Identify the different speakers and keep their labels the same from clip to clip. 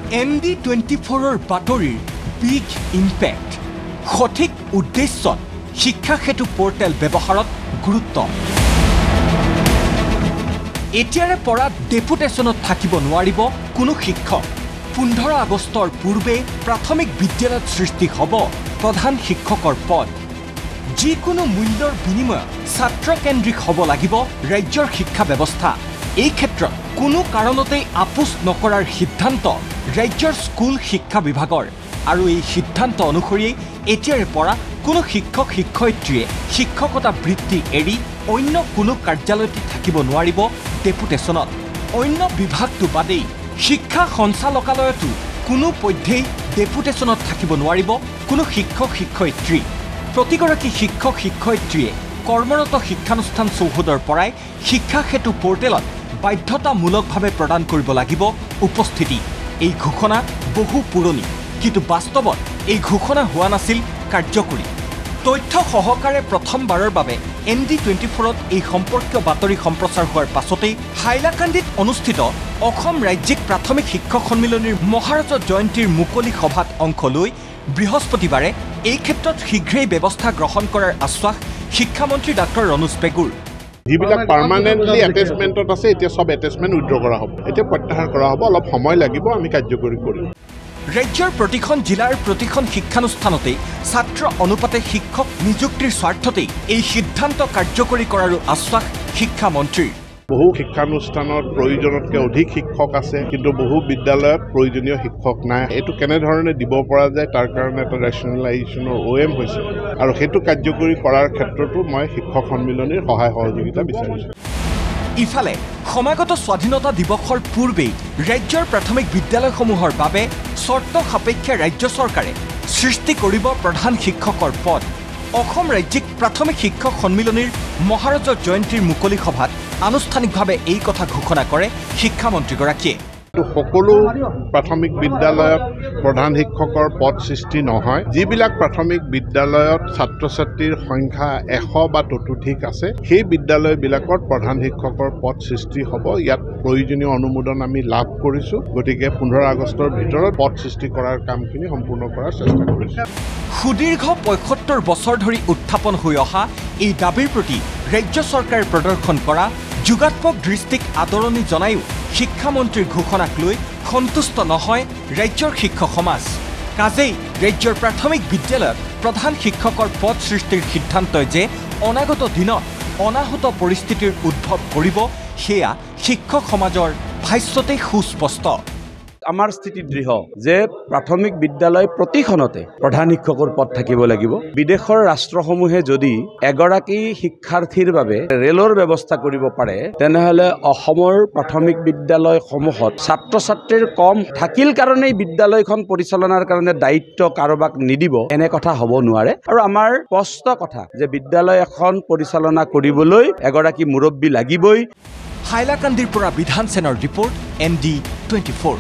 Speaker 1: MD24 বাতৰিৰ big impact সঠিক উদ্দেশ্যত শিক্ষা সেতু পোৰ্টেল ব্যৱহাৰত গুৰুত্ব এতিয়াৰে পৰা ডেপুটেশ্যনত থাকিব নোৱাৰিব কোনো শিক্ষক 15 আগষ্টৰ পূৰ্বে প্ৰাথমিক বিদ্যালয়ত সৃষ্টি হ'ব প্ৰধান শিক্ষকৰ পদ যিকোনো মূল্যৰ বিনিময়ত ছাত্ৰকেন্দ্ৰিক হ'ব লাগিব ৰাজ্যৰ শিক্ষা ব্যৱস্থা এই ক্ষেত্ৰত কোনো কাৰণতে আপোচ নকৰাৰ সিদ্ধান্ত ৰাজ্যৰ স্কুল শিক্ষা বিভাগৰ আৰু এই সিদ্ধান্ত অনুসৰি এতিয়াৰে পৰা কোনো শিক্ষক শিক্ষয়িত্ৰীয়ে শিক্ষকতা বৃত্তি এৰি অন্য কোনো কাৰ্যালয়ত থাকিব নোৱাৰিব ডেপুটেশ্যনত অন্য বিভাগটো বাদেই শিক্ষা সঞ্চালকালয়তো কোনো পধ্যেই ডেপুটেশ্যনত থাকিব নোৱাৰিব কোনো শিক্ষক শিক্ষয়িত্ৰী প্ৰতিগৰাকী শিক্ষক শিক্ষয়িত্ৰীয়ে কৰ্মৰত শিক্ষানুষ্ঠান চৌহদৰ পৰাই শিক্ষা সেতু পোৰ্টেলত বাধ্যতামূলকভাৱে প্ৰদান কৰিব লাগিব উপস্থিতি এই ঘোষণা বহু পুৰণি কিন্তু বাস্তৱত এই ঘোষণা হোৱা নাছিল কাৰ্যকৰী তথ্য সহকাৰে প্ৰথমবাৰৰ বাবে MD24ত এই সম্পৰ্কীয় বাতৰি সম্প্ৰচাৰ হোৱাৰ পাছতেই হাইলাকান্দিত অনুষ্ঠিত অসম ৰাজ্যিক প্ৰাথমিক শিক্ষক সন্মিলনীৰ মহাৰাজ জয়ন্তীৰ মুকলি সভাত অংশ লৈ বৃহস্পতিবাৰে এই ক্ষেত্ৰত শীঘ্ৰেই ব্যৱস্থা গ্ৰহণ কৰাৰ আশ্বাস শিক্ষামন্ত্ৰী ডাক্তৰ ৰনোজ পেগুৰ
Speaker 2: যিবিলাক পাৰ্মানেণ্টলি এটেচমেণ্টত আছে এতিয়া সব এটেচমেণ্ট উইথড্ৰ কৰা হ'ব এতিয়া প্ৰত্যাহাৰ কৰা হ'ব অলপ সময় লাগিব আমি কাৰ্যকৰী কৰিম
Speaker 1: ৰাজ্যৰ প্ৰতিখন জিলাৰ প্ৰতিখন শিক্ষানুষ্ঠানতে ছাত্ৰ অনুপাতে শিক্ষক নিযুক্তিৰ স্বাৰ্থতেই এই সিদ্ধান্ত কাৰ্যকৰী কৰাৰো আশ্বাস শিক্ষামন্ত্ৰীৰ
Speaker 2: বহু শিক্ষানুষ্ঠানত প্ৰয়োজনতকৈ অধিক শিক্ষক আছে কিন্তু বহু বিদ্যালয়ত প্ৰয়োজনীয় শিক্ষক নাই এইটো কেনেধৰণে দিব পৰা যায় তাৰ কাৰণে এটা ৰেচনেলাইজেশ্যনৰ OM হৈছে আৰু সেইটো কাৰ্যকৰী কৰাৰ ক্ষেত্ৰতো মই শিক্ষক সন্মিলনীৰ সহায় সহযোগিতা বিচাৰিছোঁ
Speaker 1: ইফালে সমাগত স্বাধীনতা দিৱসৰ পূৰ্বেই ৰাজ্যৰ প্ৰাথমিক বিদ্যালয়সমূহৰ বাবে চৰ্ত সাপেক্ষে ৰাজ্য চৰকাৰে সৃষ্টি কৰিব প্ৰধান শিক্ষকৰ পদ অসম ৰাজ্যিক প্ৰাথমিক শিক্ষক সন্মিলনীৰ মহাৰাজ জয়ন্তীৰ মুকলি সভাত আনুষ্ঠানিকভাৱে এই কথা ঘোষণা কৰে শিক্ষামন্ত্ৰীগৰাকীয়ে
Speaker 2: সকলো প্ৰাথমিক বিদ্যালয়ত প্ৰধান শিক্ষকৰ পদ সৃষ্টি নহয় যিবিলাক প্ৰাথমিক বিদ্যালয়ত ছাত্ৰ ছাত্ৰীৰ সংখ্যা 100 বা ততোধিক আছে সেই বিদ্যালয়বিলাকত প্ৰধান শিক্ষকৰ পদ সৃষ্টি হ'ব ইয়াত প্ৰয়োজনীয় অনুমোদন আমি লাভ কৰিছোঁ গতিকে 15 আগষ্টৰ ভিতৰত পদ সৃষ্টি কৰাৰ কামখিনি সম্পূৰ্ণ কৰাৰ চেষ্টা কৰিছোঁ
Speaker 1: সুদীৰ্ঘ 75 বছৰ ধৰি উত্থাপন হৈ অহা এই দাবীৰ প্ৰতি ৰাজ্য চৰকাৰে প্ৰদৰ্শন কৰা যোগাত্মক দৃষ্টিক আদৰণি জনায়ো শিক্ষামন্ত্ৰীৰ ঘোষণাক লৈ সন্তুষ্ট নহয় ৰাজ্যৰ শিক্ষক সমাজ কাজেই ৰাজ্যৰ প্ৰাথমিক বিদ্যালয়ত প্ৰধান শিক্ষকৰ পদ সৃষ্টিৰ সিদ্ধান্তই যে অনাগত দিনত অনাহত পৰিস্থিতিৰ উদ্ভৱ কৰিব সেয়া শিক্ষক সমাজৰ ভাষ্যতেই সুস্পষ্ট
Speaker 3: আমাৰ স্থিতি দৃঢ় যে প্ৰাথমিক বিদ্যালয় প্ৰতিখনতে প্ৰধান শিক্ষকৰ পদ থাকিব লাগিব বিদেশৰ ৰাষ্ট্ৰসমূহে যদি এগৰাকী শিক্ষাৰ্থীৰ বাবে ৰেলৰ ব্যৱস্থা কৰিব পাৰে তেনেহলে অসমৰ প্ৰাথমিক বিদ্যালয়সমূহত ছাত্ৰ ছাত্ৰীৰ কম থাকিল কাৰণেই বিদ্যালয়খন পৰিচালনাৰ কাৰণে দায়িত্ব কাৰোবাক নিদিব এনে কথা হ'ব নোৱাৰে আৰু আমাৰ স্পষ্ট কথা যে বিদ্যালয় এখন পৰিচালনা কৰিবলৈ এগৰাকী মুৰব্বী লাগিবই
Speaker 1: হাইলাকান্দিৰ পৰা বিধান সেনৰ ৰিপৰ্ট MD24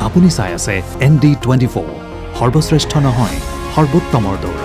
Speaker 4: আপুনি চাই আছে MD24 সৰ্বশ্ৰেষ্ঠ নহয় সৰ্বোত্তমৰ দৌৰ